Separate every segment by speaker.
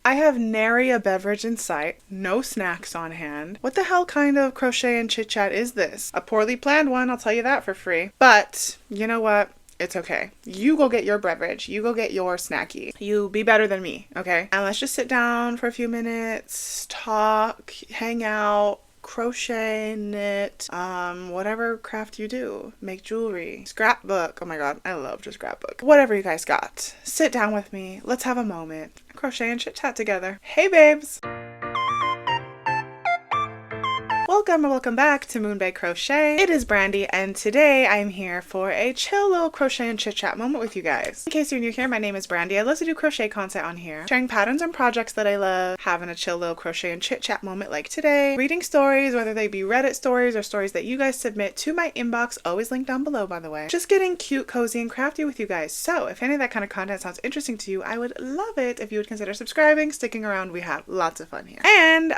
Speaker 1: I have nary a beverage in sight, no snacks on hand. What the hell kind of crochet and chit chat is this? A poorly planned one, I'll tell you that for free. But you know what? It's okay. You go get your beverage. You go get your snacky. You be better than me, okay? And let's just sit down for a few minutes, talk, hang out, crochet, knit, whatever craft you do. Make jewelry, scrapbook. Oh my god, I love to scrapbook. Whatever you guys got. Sit down with me. Let's have a moment. Crochet and chit chat together. Hey babes! Welcome and welcome back to Moonbae Crochet. It is Brandy and today I'm here for a chill little crochet and chit chat moment with you guys. In case you're new here, my name is Brandy. I love to do crochet content on here, sharing patterns and projects that I love, having a chill little crochet and chit chat moment like today, reading stories, whether they be Reddit stories or stories that you guys submit to my inbox, always linked down below by the way. Just getting cute, cozy, and crafty with you guys. So if any of that kind of content sounds interesting to you, I would love it if you would consider subscribing, sticking around. We have lots of fun here. And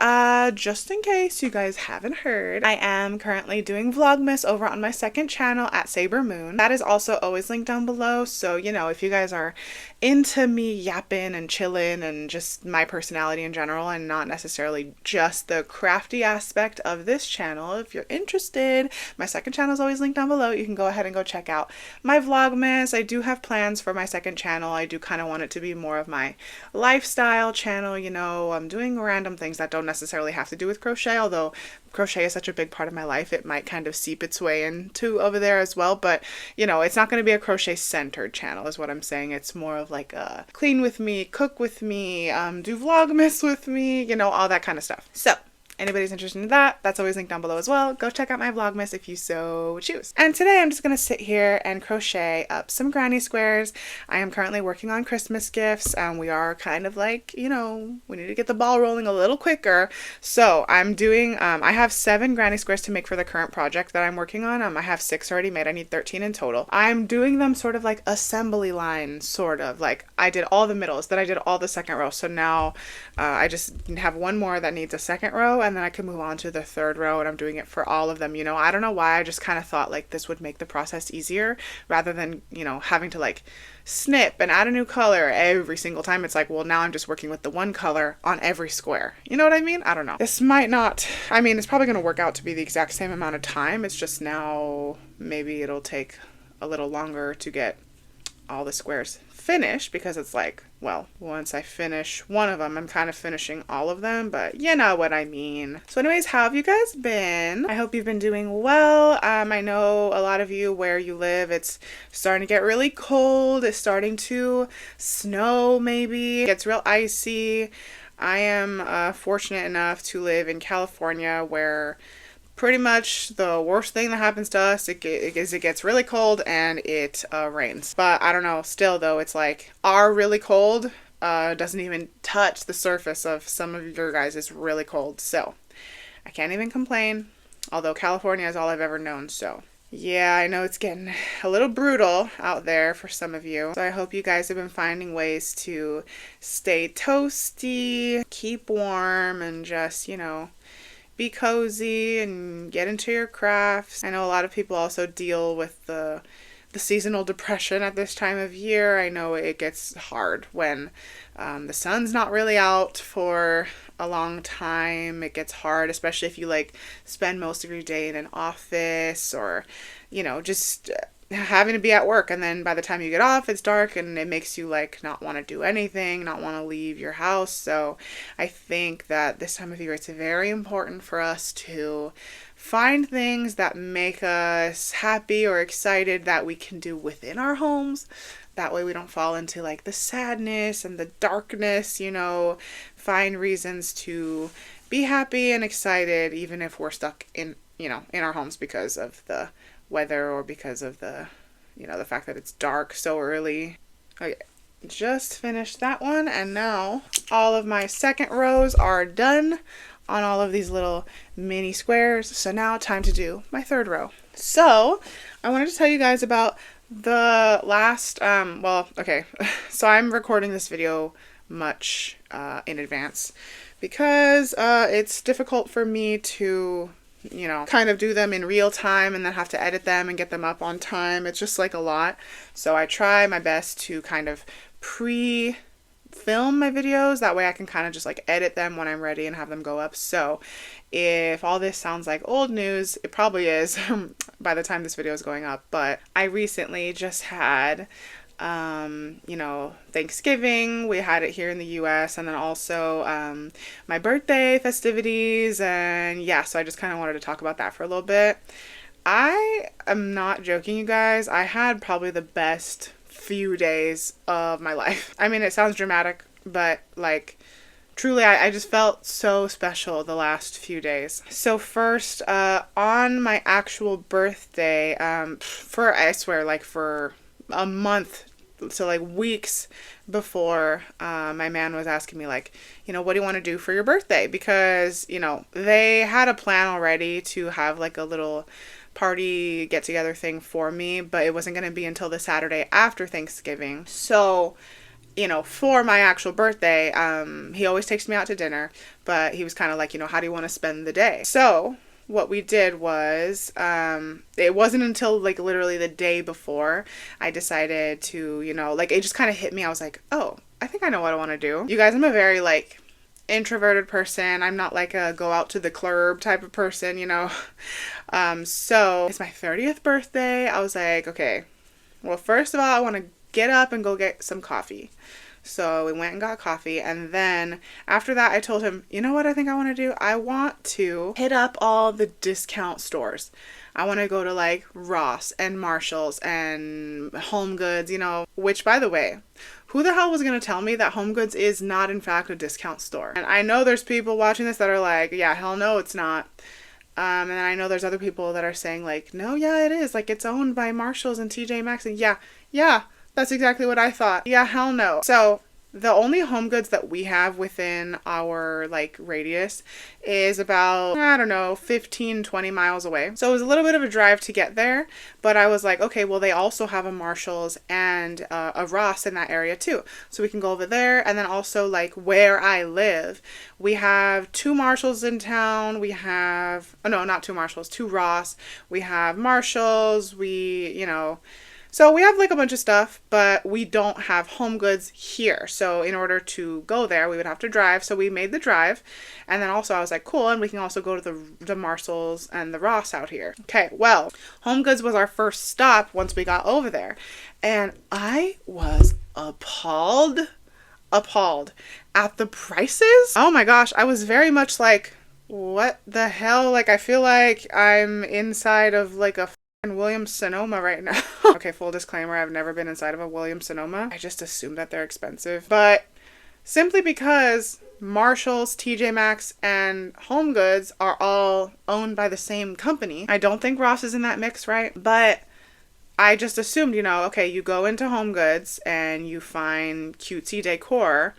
Speaker 1: just in case you guys haven't heard, I am currently doing Vlogmas over on my second channel at Saber Moon. That is also always linked down below, so you know, if you guys are into me yapping and chilling and just my personality in general and not necessarily just the crafty aspect of this channel, if you're interested, my second channel is always linked down below. You can go ahead and go check out my Vlogmas. I do have plans for my second channel. I do kind of want it to be more of my lifestyle channel, you know. I'm doing random things that don't necessarily have to do with crochet, although crochet is such a big part of my life, it might kind of seep its way into over there as well. But you know, it's not going to be a crochet centered channel is what I'm saying. It's more of like a clean with me, cook with me, do Vlogmas with me, you know, all that kind of stuff. So anybody's interested in that, that's always linked down below as well. Go check out my Vlogmas if you so choose. And today I'm just going to sit here and crochet up some granny squares. I am currently working on Christmas gifts and we are kind of like, you know, we need to get the ball rolling a little quicker. So I'm doing, I have 7 granny squares to make for the current project that I'm working on. I have 6 already made. I need 13 in total. I'm doing them sort of like assembly line, sort of like I did all the middles, then I did all the second row. So now I just have one more that needs a second row, and then I can move on to the third row, and I'm doing it for all of them. You know, I don't know why, I just kind of thought like this would make the process easier rather than, you know, having to like snip and add a new color every single time. It's like, well, now I'm just working with the one color on every square. You know what I mean? I don't know. This might not, I mean, it's probably going to work out to be the exact same amount of time. It's just now maybe it'll take a little longer to get all the squares finished, because it's like, well, once I finish one of them, I'm kind of finishing all of them, but you know what I mean. So anyways, how have you guys been? I hope you've been doing well. I know a lot of you where you live, it's starting to get really cold. It's starting to snow maybe. It gets real icy. I am fortunate enough to live in California where pretty much the worst thing that happens to us it gets really cold and it rains. But I don't know, still though, it's like our really cold doesn't even touch the surface of some of your guys. It's really cold, so I can't even complain, although California is all I've ever known. So yeah, I know it's getting a little brutal out there for some of you. So I hope you guys have been finding ways to stay toasty, keep warm, and just, you know, be cozy and get into your crafts. I know a lot of people also deal with the seasonal depression at this time of year. I know it gets hard when the sun's not really out for a long time. It gets hard, especially if you like spend most of your day in an office or, you know, just having to be at work, and then by the time you get off it's dark and it makes you like not want to do anything, not want to leave your house. So I think that this time of year it's very important for us to find things that make us happy or excited that we can do within our homes. That way we don't fall into like the sadness and the darkness, you know. Find reasons to be happy and excited even if we're stuck in, you know, in our homes because of the weather or because of the, you know, the fact that it's dark so early. Okay, just finished that one, and now all of my second rows are done on all of these little mini squares. So now time to do my third row. So I wanted to tell you guys about the last well, okay, so I'm recording this video much in advance because it's difficult for me to, you know, kind of do them in real time and then have to edit them and get them up on time. It's just like a lot. So I try my best to kind of film my videos. That way I can kind of just like edit them when I'm ready and have them go up. So if all this sounds like old news, it probably is by the time this video is going up. But I recently just had Thanksgiving. We had it here in the US, and then also my birthday festivities, and yeah, so I just kind of wanted to talk about that for a little bit. I am not joking, you guys. I had probably the best few days of my life. I mean, it sounds dramatic, but like truly, I just felt so special the last few days. So first, on my actual birthday, I swear, like for a month, so like weeks before, my man was asking me like, what do you want to do for your birthday? Because, they had a plan already to have like a little party get together thing for me, but it wasn't going to be until the Saturday after Thanksgiving. So, for my actual birthday, he always takes me out to dinner, but he was kind of like, how do you want to spend the day? So what we did was, it wasn't until like literally the day before I decided to, it just kind of hit me. I was like, oh, I think I know what I want to do. You guys, I'm a very like introverted person. I'm not like a go out to the club type of person, so it's my 30th birthday. I was like, okay, well, first of all, I want to get up and go get some coffee. So we went and got coffee, and then after that I told him, you know what I think I want to do? I want to hit up all the discount stores. I want to go to like Ross and Marshall's and Home Goods, which, by the way, who the hell was going to tell me that Home Goods is not in fact a discount store? And I know there's people watching this that are like, yeah, hell no, it's not. And then I know there's other people that are saying like, no, yeah, it is. Like, it's owned by Marshall's and TJ Maxx. And yeah, that's exactly what I thought. Yeah, hell no. So the only Home Goods that we have within our like radius is about, I don't know, 15, 20 miles away. So it was a little bit of a drive to get there, but I was like, okay, well, they also have a Marshall's and a Ross in that area too. So we can go over there. And then also like where I live, we have 2 Marshalls in town. We have, oh no, not 2 Marshalls, 2 Ross. We have Marshalls. So we have like a bunch of stuff, but we don't have Home Goods here. So in order to go there, we would have to drive. So we made the drive. And then also I was like, cool. And we can also go to the Marshalls and the Ross out here. Okay, well, Home Goods was our first stop once we got over there. And I was appalled at the prices. Oh my gosh, I was very much like, what the hell? Like, I feel like I'm inside of like a Williams-Sonoma right now. Okay, full disclaimer, I've never been inside of a Williams-Sonoma. I just assume that they're expensive. But simply because Marshalls, TJ Maxx, and Home Goods are all owned by the same company. I don't think Ross is in that mix, right? But I just assumed, okay, you go into Home Goods and you find cutesy decor,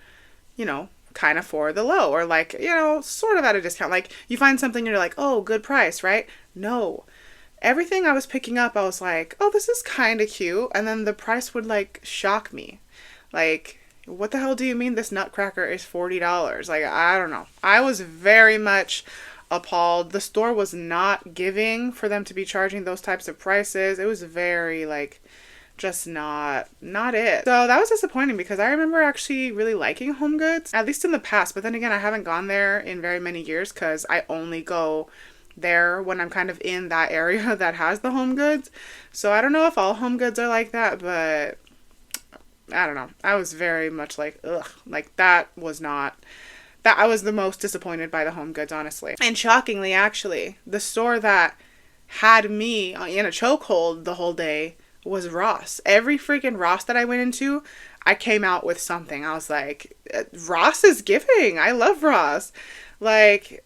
Speaker 1: kind of for the low, or like, sort of at a discount. Like, you find something and you're like, oh, good price, right? No. Everything I was picking up, I was like, oh, this is kind of cute. And then the price would like shock me. Like, what the hell do you mean this nutcracker is $40? Like, I don't know. I was very much appalled. The store was not giving for them to be charging those types of prices. It was very like, just not it. So that was disappointing because I remember actually really liking Home Goods, at least in the past. But then again, I haven't gone there in very many years because I only go there when I'm kind of in that area that has the Home Goods. So I don't know if all Home Goods are like that, but I don't know. I was very much like, ugh, like I was the most disappointed by the Home Goods, honestly. And shockingly, actually, the store that had me in a chokehold the whole day was Ross. Every freaking Ross that I went into, I came out with something. I was like, Ross is giving. I love Ross. Like,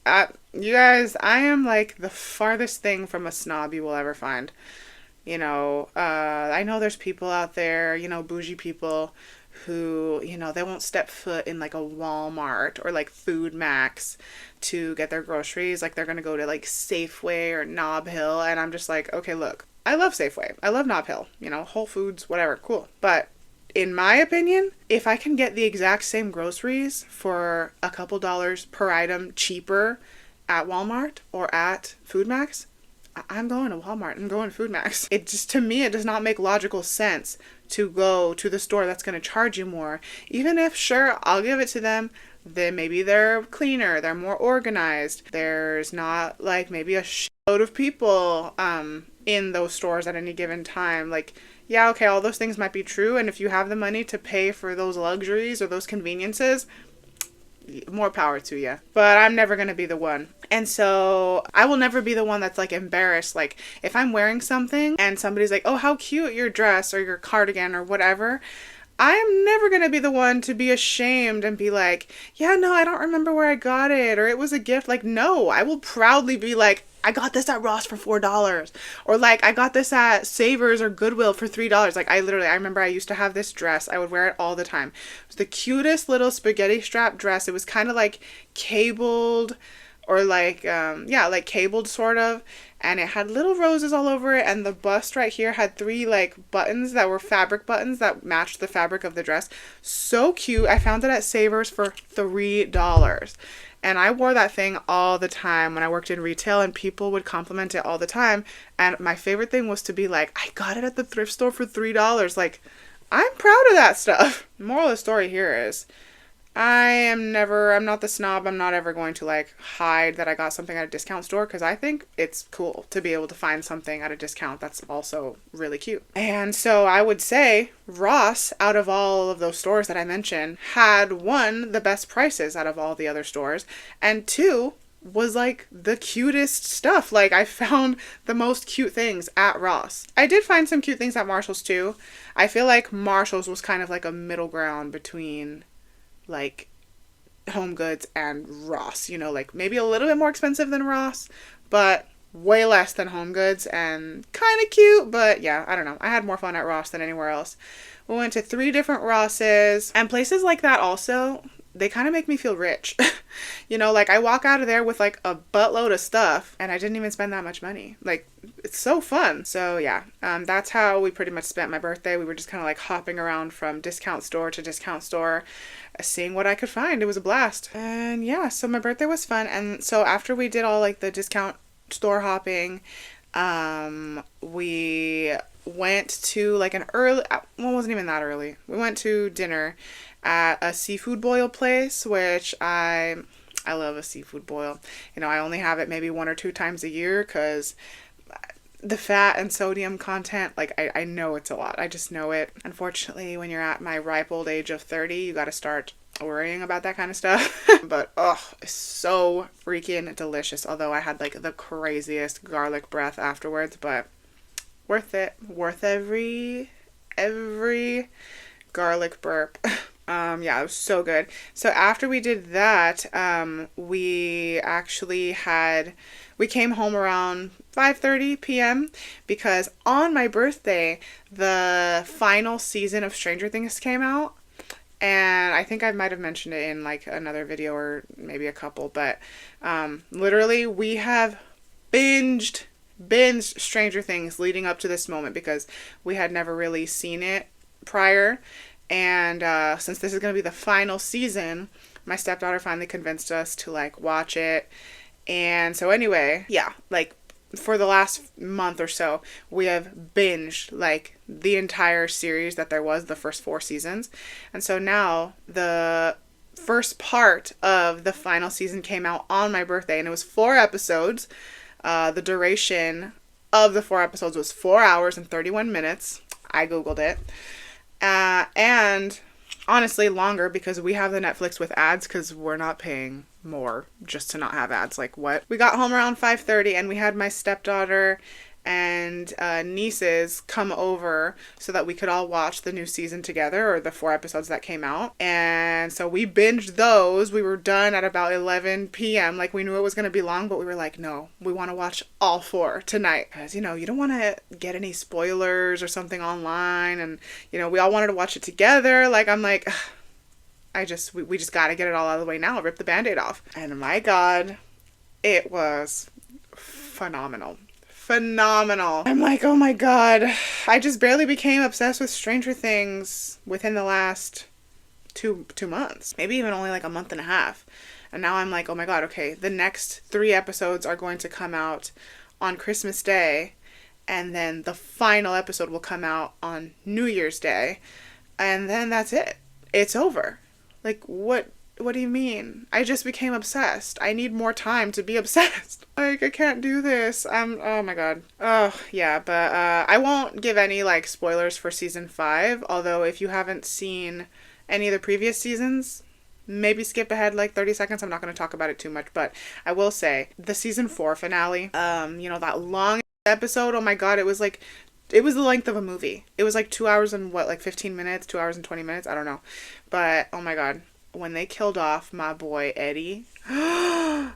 Speaker 1: you guys, I am like the farthest thing from a snob you will ever find. I know there's people out there, bougie people who, they won't step foot in like a Walmart or like Food Max to get their groceries. Like, they're going to go to like Safeway or Nob Hill. And I'm just like, okay, look, I love Safeway. I love Nob Hill, Whole Foods, whatever, cool. But in my opinion, if I can get the exact same groceries for a couple dollars per item cheaper at Walmart or at Food Max, I'm going to Walmart. I'm going to Food Max. It just, to me, it does not make logical sense to go to the store that's going to charge you more. Even if, sure, I'll give it to them. Then maybe they're cleaner, they're more organized. There's not like maybe a load of people in those stores at any given time. Like, yeah, okay, all those things might be true. And if you have the money to pay for those luxuries or those conveniences, more power to you. But I'm never going to be the one. And so I will never be the one that's like embarrassed. Like if I'm wearing something and somebody's like, oh, how cute your dress or your cardigan or whatever, I am never going to be the one to be ashamed and be like, yeah, no, I don't remember where I got it or it was a gift. Like, no, I will proudly be like, I got this at Ross for $4 or like I got this at Savers or Goodwill for $3. Like I remember I used to have this dress. I would wear it all the time. It was the cutest little spaghetti strap dress. It was kind of like cabled or like, like cabled sort of. And it had little roses all over it. And the bust right here had 3 like buttons that were fabric buttons that matched the fabric of the dress. So cute. I found it at Savers for $3. And I wore that thing all the time when I worked in retail and people would compliment it all the time. And my favorite thing was to be like, I got it at the thrift store for $3. Like, I'm proud of that stuff. The moral of the story here is I'm not the snob. I'm not ever going to like hide that I got something at a discount store because I think it's cool to be able to find something at a discount that's also really cute. And so I would say Ross, out of all of those stores that I mentioned, had 1, the best prices out of all the other stores, and 2, was like the cutest stuff. Like I found the most cute things at Ross. I did find some cute things at Marshall's too. I feel like Marshall's was kind of like a middle ground between like Home Goods and Ross, you know, like maybe a little bit more expensive than Ross, but way less than Home Goods and kind of cute. But yeah, I don't know. I had more fun at Ross than anywhere else. We went to 3 different Rosses, and places like that also, they kind of make me feel rich. You know, like I walk out of there with like a buttload of stuff and I didn't even spend that much money. Like it's so fun. So yeah, that's how we pretty much spent my birthday. We were just kind of like hopping around from discount store to discount store, seeing what I could find. It was a blast. And yeah, so my birthday was fun. And so after we did all like the discount store hopping, we went to like an early, well, it wasn't even that early. We went to dinner at a seafood boil place, which I love a seafood boil. You know, I only have it maybe 1 or 2 times a year because the fat and sodium content, like I know it's a lot. I just know it. Unfortunately, when you're at my ripe old age of 30, you got to start worrying about that kind of stuff. But it's so freaking delicious. Although I had like the craziest garlic breath afterwards, but worth it. Worth every garlic burp. Yeah, it was so good. So after we did that, we came home around 5:30 p.m. because on my birthday, the final season of Stranger Things came out. And I think I might have mentioned it in like another video or maybe a couple, but literally we have binged Stranger Things leading up to this moment because we had never really seen it prior. And since this is going to be the final season, my stepdaughter finally convinced us to like watch it. And so anyway, yeah, like for the last month or so, we have binged like the entire series that there was, the first 4 seasons. And so now the first part of the final season came out on my birthday, and it was 4 episodes. The duration of the 4 episodes was 4 hours and 31 minutes. I Googled it. And honestly longer because we have the Netflix with ads because we're not paying more just to not have ads. Like what? We got home around 5:30 and we had my stepdaughter and nieces come over so that we could all watch the new season together, or the 4 episodes that came out. And so we binged those. We were done at about 11 p.m. Like we knew it was going to be long, but we were like, no, we want to watch all 4 tonight. Because, you know, you don't want to get any spoilers or something online. And, you know, we all wanted to watch it together. Like, I'm like, we just got to get it all out of the way now. Rip the Band-Aid off. And my God, it was phenomenal. I'm like, oh my God, I just barely became obsessed with Stranger Things within the last two months, maybe even only like a month and a half. And now I'm like, oh my God, okay, the next 3 episodes are going to come out on Christmas Day, and then the final episode will come out on New Year's Day, and then that's it. It's over. Like, what do you mean? I just became obsessed. I need more time to be obsessed. Like, I can't do this. Oh my god. Oh, yeah, but I won't give any, like, spoilers for season 5, although if you haven't seen any of the previous seasons, maybe skip ahead like 30 seconds. I'm not going to talk about it too much, but I will say the season 4 finale, you know, that long episode, oh my god, it was the length of a movie. It was like 2 hours and like 15 minutes, 2 hours and 20 minutes, I don't know. But oh my god, when they killed off my boy Eddie,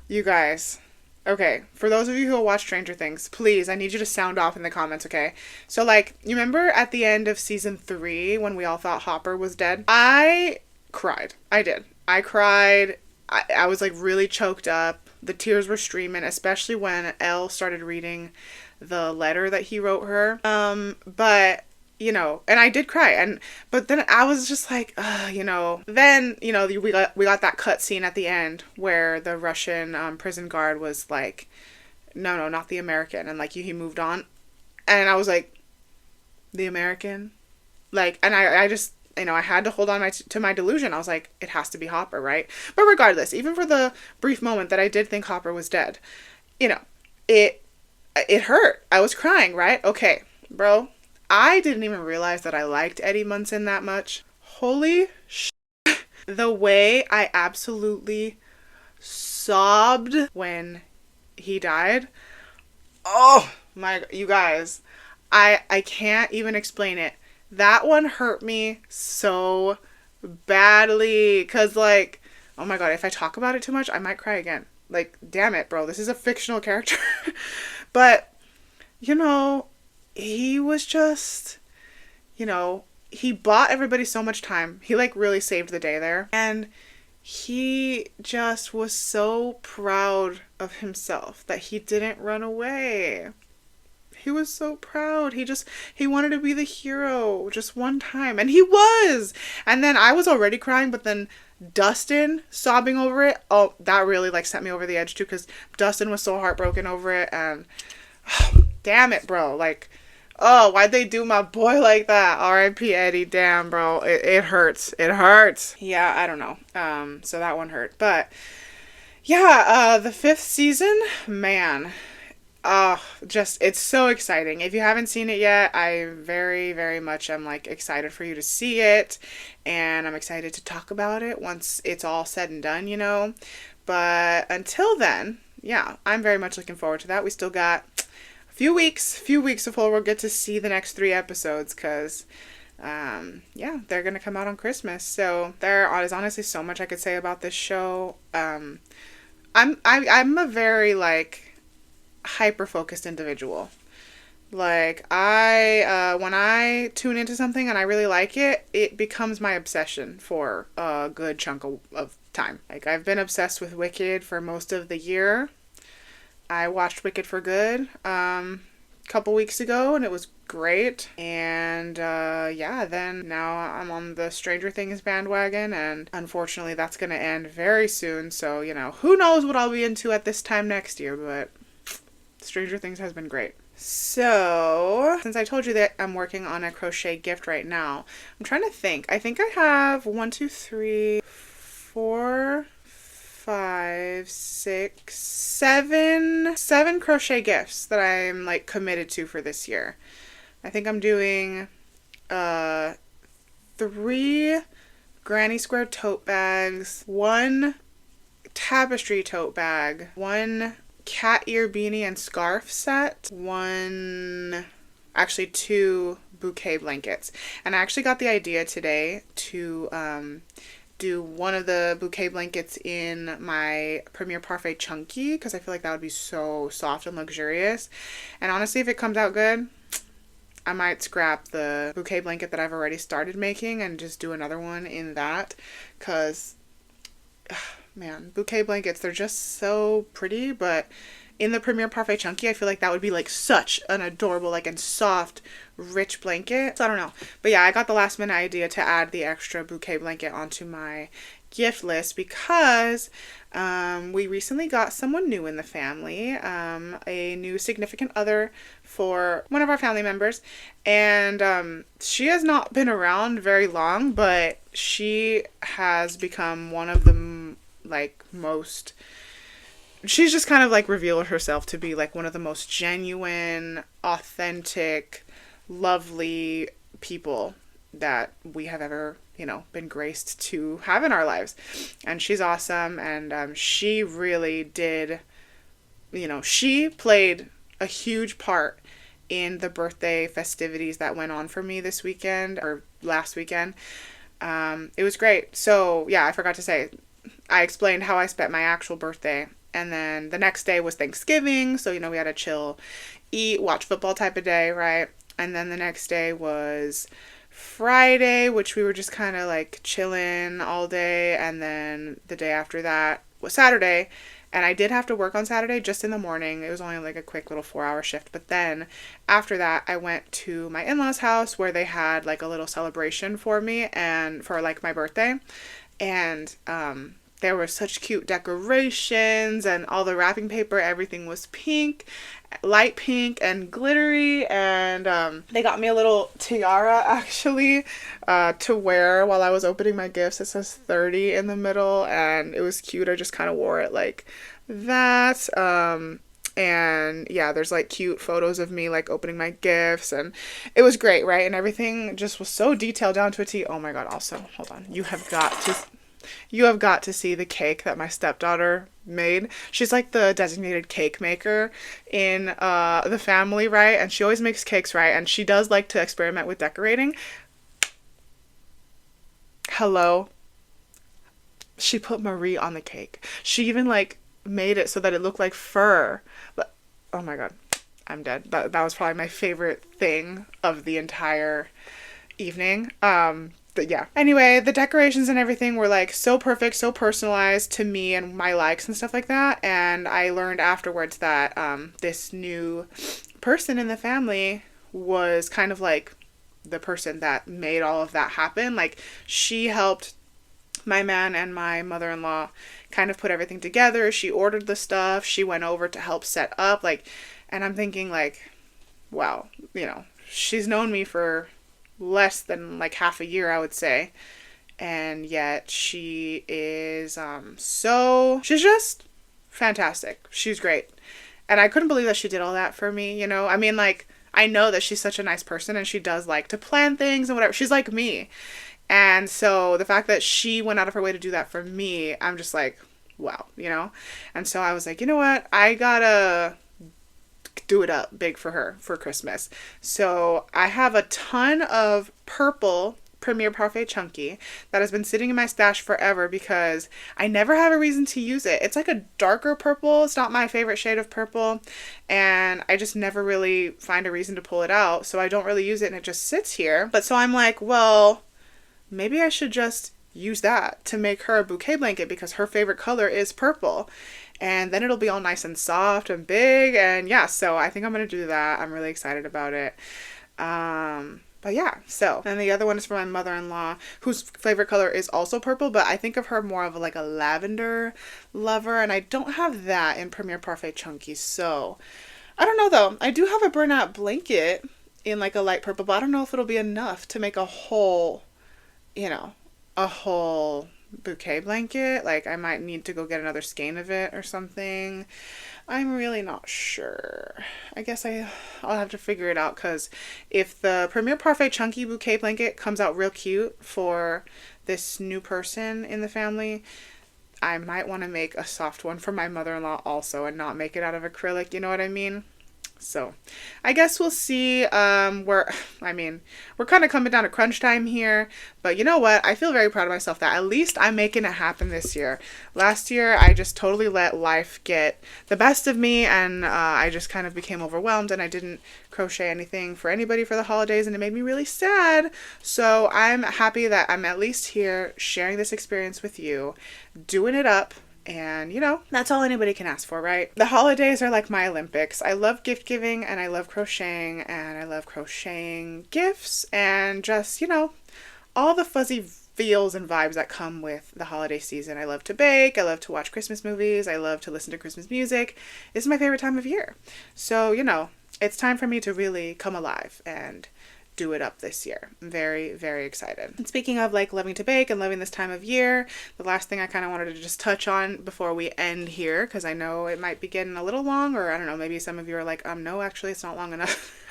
Speaker 1: you guys, okay, for those of you who will watch Stranger Things, please, I need you to sound off in the comments, okay? So, like, you remember at the end of season 3 when we all thought Hopper was dead? I cried. I did. I cried. I was, like, really choked up. The tears were streaming, especially when Elle started reading the letter that he wrote her. But, you know, and I did cry, but then I was just like, you know, then, you know, we got that cut scene at the end where the Russian prison guard was like, no, not the American, and like he moved on, and I was like, the American, like, and I just, you know, I had to hold on to my delusion. I was like, it has to be Hopper, right? But regardless, even for the brief moment that I did think Hopper was dead, you know, it hurt. I was crying, right? Okay, bro. I didn't even realize that I liked Eddie Munson that much. Holy shit. The way I absolutely sobbed when he died. Oh my, you guys. I can't even explain it. That one hurt me so badly. Cause like, oh my god, if I talk about it too much, I might cry again. Like, damn it, bro. This is a fictional character. But, you know, he was just, you know, he bought everybody so much time. He like really saved the day there. And he just was so proud of himself that he didn't run away. He was so proud. He wanted to be the hero just one time. And he was. And then I was already crying, but then Dustin sobbing over it. Oh, that really like sent me over the edge too, because Dustin was so heartbroken over it. And damn it, bro. Like, oh, why'd they do my boy like that? R.I.P. Eddie. Damn, bro. It hurts. It hurts. Yeah, I don't know. So that one hurt. But yeah, the 5th season, man. Just, it's so exciting. If you haven't seen it yet, I very, very much am like excited for you to see it. And I'm excited to talk about it once it's all said and done, you know. But until then, yeah, I'm very much looking forward to that. We still got few weeks before we'll get to see the next 3 episodes, because yeah, they're gonna come out on Christmas. So there is honestly so much I could say about this show. I'm a very like hyper focused individual. Like, when I tune into something and I really like it, it becomes my obsession for a good chunk of time. Like, I've been obsessed with Wicked for most of the year. I watched Wicked for good a couple weeks ago, and it was great. And yeah, then now I'm on the Stranger Things bandwagon, and unfortunately that's going to end very soon. So, you know, who knows what I'll be into at this time next year, but Stranger Things has been great. So, since I told you that I'm working on a crochet gift right now, I'm trying to think. I think I have 1, 2, 3, 4, 5, 6, 7 crochet gifts that I'm like committed to for this year. I think I'm doing 3 granny square tote bags, 1 tapestry tote bag, 1 cat ear beanie and scarf set, 2 bouquet blankets. And I actually got the idea today to do one of the bouquet blankets in my Premier Parfait Chunky, because I feel like that would be so soft and luxurious. And honestly, if it comes out good, I might scrap the bouquet blanket that I've already started making and just do another one in that, because man, bouquet blankets, they're just so pretty. But in the Premier Parfait Chunky, I feel like that would be like such an adorable, like, and soft, rich blanket. So I don't know. But yeah, I got the last minute idea to add the extra bouquet blanket onto my gift list because we recently got someone new in the family, a new significant other for one of our family members, and she has not been around very long, but she has become one of the most, she's just kind of like revealed herself to be like one of the most genuine, authentic, lovely people that we have ever, been graced to have in our lives. And she's awesome. And she really did, she played a huge part in the birthday festivities that went on for me this weekend or last weekend. It was great. So yeah, I forgot to say, I explained how I spent my actual birthday. And then the next day was Thanksgiving. So, we had a chill, eat, watch football type of day, right? And then the next day was Friday, which we were just kind of like chilling all day. And then the day after that was Saturday. And I did have to work on Saturday just in the morning. It was only like a quick little 4-hour shift. But then after that, I went to my in-laws' house where they had like a little celebration for me and for like my birthday. And there were such cute decorations and all the wrapping paper, everything was pink, light pink and glittery, and they got me a little tiara actually to wear while I was opening my gifts. It says 30 in the middle, and it was cute. I just kind of wore it like that. And yeah, there's like cute photos of me like opening my gifts, and it was great, right? And everything just was so detailed down to a T. Oh my god, also, hold on. You have got to see the cake that my stepdaughter made. She's like the designated cake maker in the family, right? And she always makes cakes, right? And she does like to experiment with decorating. Hello. She put Marie on the cake. She even like made it so that it looked like fur. But oh my god, I'm dead. That was probably my favorite thing of the entire evening. But yeah. Anyway, the decorations and everything were like so perfect, so personalized to me and my likes and stuff like that. And I learned afterwards that this new person in the family was kind of like the person that made all of that happen. Like, she helped my man and my mother-in-law kind of put everything together. She ordered the stuff. She went over to help set up. Like, and I'm thinking like, wow, she's known me for less than like half a year, I would say, and yet she is she's just fantastic. She's great, and I couldn't believe that she did all that for me. I mean, like, I know that she's such a nice person and she does like to plan things and whatever. She's like me, and so the fact that she went out of her way to do that for me, I'm just like, wow, and so I was like, you know what, I gotta do it up big for her for Christmas. So I have a ton of purple Premier Parfait Chunky that has been sitting in my stash forever because I never have a reason to use it. It's like a darker purple. It's not my favorite shade of purple, and I just never really find a reason to pull it out. So I don't really use it, and it just sits here. But so I'm like, well, maybe I should just use that to make her a bouquet blanket because her favorite color is purple. And then it'll be all nice and soft and big. And yeah, so I think I'm going to do that. I'm really excited about it. But yeah, so. And the other one is for my mother-in-law, whose favorite color is also purple. But I think of her more of like a lavender lover. And I don't have that in Premier Parfait Chunky. So I don't know though. I do have a burnout blanket in like a light purple. But I don't know if it'll be enough to make a whole bouquet blanket. Like, I might need to go get another skein of it or something. I'm really not sure. I guess I'll have to figure it out, because if the Premier Parfait Chunky bouquet blanket comes out real cute for this new person in the family, I might want to make a soft one for my mother-in-law also and not make it out of acrylic, you know what I mean? So I guess we'll see. We're kind of coming down to crunch time here, but you know what? I feel very proud of myself that at least I'm making it happen this year. Last year, I just totally let life get the best of me, and I just kind of became overwhelmed, and I didn't crochet anything for anybody for the holidays, and it made me really sad. So I'm happy that I'm at least here sharing this experience with you, doing it up. And, that's all anybody can ask for, right? The holidays are like my Olympics. I love gift giving, and I love crocheting gifts, and just, all the fuzzy feels and vibes that come with the holiday season. I love to bake, I love to watch Christmas movies, I love to listen to Christmas music. This is my favorite time of year. So, you know, it's time for me to really come alive and do it up this year. I'm very, very excited. And speaking of like loving to bake and loving this time of year, the last thing I kind of wanted to just touch on before we end here, because I know it might be getting a little long, or I don't know, maybe some of you are like, no, actually it's not long enough.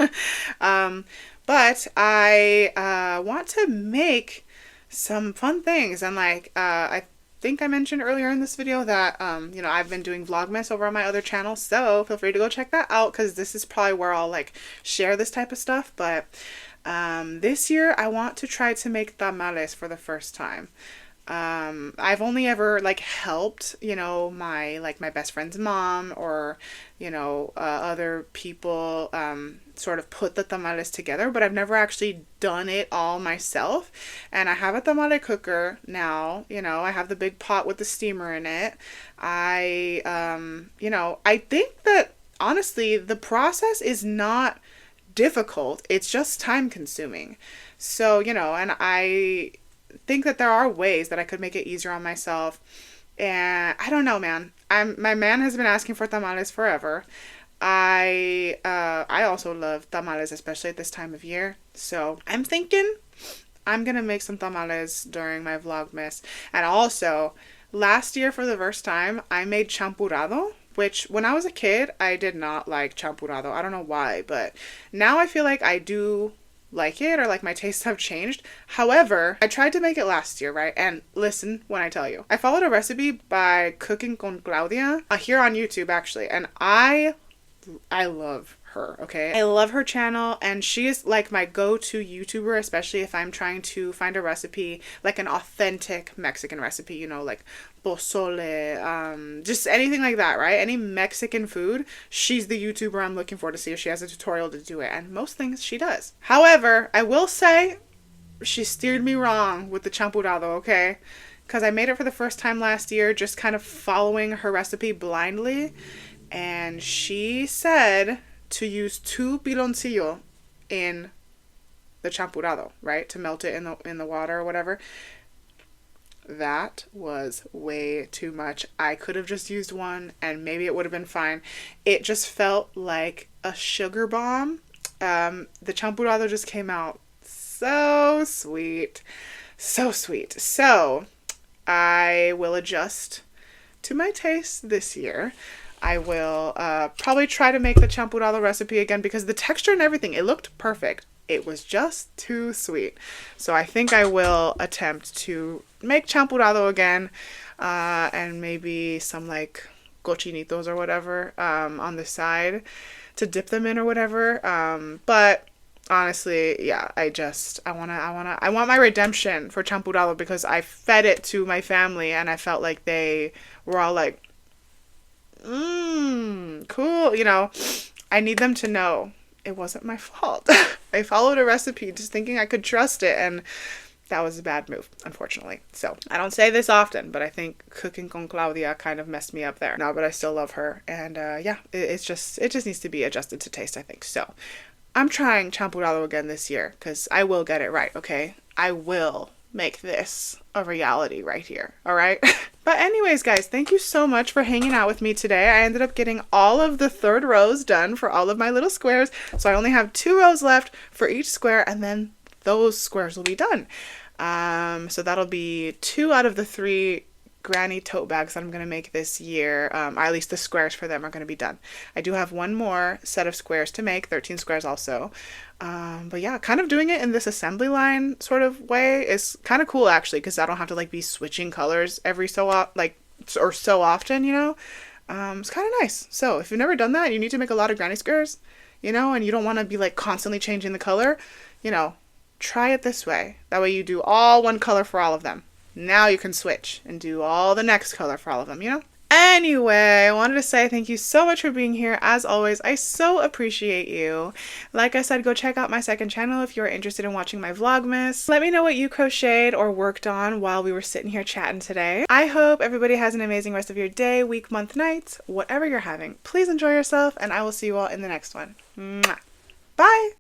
Speaker 1: But I want to make some fun things, and like I think I mentioned earlier in this video that you know, I've been doing Vlogmas over on my other channel, so feel free to go check that out, because this is probably where I'll like share this type of stuff. But this year I want to try to make tamales for the first time. I've only ever like helped, you know, my best friend's mom, or you know, other people sort of put the tamales together, but I've never actually done it all myself. And I have a tamale cooker now, you know, I have the big pot with the steamer in it. You know, I think that honestly the process is not difficult, it's just time consuming. So, you know, and I think that there are ways that I could make it easier on myself. And I don't know, man. My man has been asking for tamales forever. I also love tamales, especially at this time of year. So I'm thinking I'm gonna make some tamales during my Vlogmas. And also, last year for the first time, I made champurrado, which when I was a kid, I did not like champurrado. I don't know why, but now I feel like I do like it, or like my tastes have changed. However, I tried to make it last year, right? And listen when I tell you, I followed a recipe by Cooking con Claudia here on YouTube actually, and I love her, okay? I love her channel, and she is like my go-to YouTuber, especially if I'm trying to find a recipe, like an authentic Mexican recipe, you know, like pozole, just anything like that, right? Any Mexican food, she's the YouTuber I'm looking for to see if she has a tutorial to do it, and most things she does. However, I will say she steered me wrong with the champurrado, okay? Because I made it for the first time last year, just kind of following her recipe blindly, and she said to use 2 piloncillo in the champurrado, right? To melt it in the water or whatever. That was way too much. I could have just used 1 and maybe it would have been fine. It just felt like a sugar bomb. The champurrado just came out so sweet. So sweet. So I will adjust to my taste this year. I will probably try to make the champurrado recipe again, because the texture and everything, it looked perfect. It was just too sweet. So I think I will attempt to make champurrado again, and maybe some like cochinitos or whatever on the side to dip them in or whatever. But honestly, yeah, I want my redemption for champurrado, because I fed it to my family and I felt like they were all like, cool, you know. I need them to know it wasn't my fault. I followed a recipe just thinking I could trust it, and that was a bad move, unfortunately. So I don't say this often, but I think Cooking con Claudia kind of messed me up there. No, but I still love her, and yeah, it just needs to be adjusted to taste, I think. So I'm trying champurrado again this year, because I will get it right, okay? I will make this a reality right here, all right? But anyways, guys, thank you so much for hanging out with me today. I ended up getting all of the 3rd rows done for all of my little squares, so I only have 2 rows left for each square, and then those squares will be done. So that'll be 2 out of the 3 granny tote bags that I'm going to make this year, or at least the squares for them are going to be done. I do have 1 more set of squares to make, 13 squares also. But yeah, kind of doing it in this assembly line sort of way is kind of cool actually, because I don't have to like be switching colors every so often, you know. It's kind of nice. So if you've never done that, you need to make a lot of granny squares, you know, and you don't want to be like constantly changing the color, you know, try it this way. That way you do all 1 color for all of them. Now you can switch and do all the next color for all of them, you know? Anyway, I wanted to say thank you so much for being here. As always, I so appreciate you. Like I said, go check out my 2nd channel if you're interested in watching my Vlogmas. Let me know what you crocheted or worked on while we were sitting here chatting today. I hope everybody has an amazing rest of your day, week, month, night, whatever you're having. Please enjoy yourself, and I will see you all in the next one. Mwah. Bye!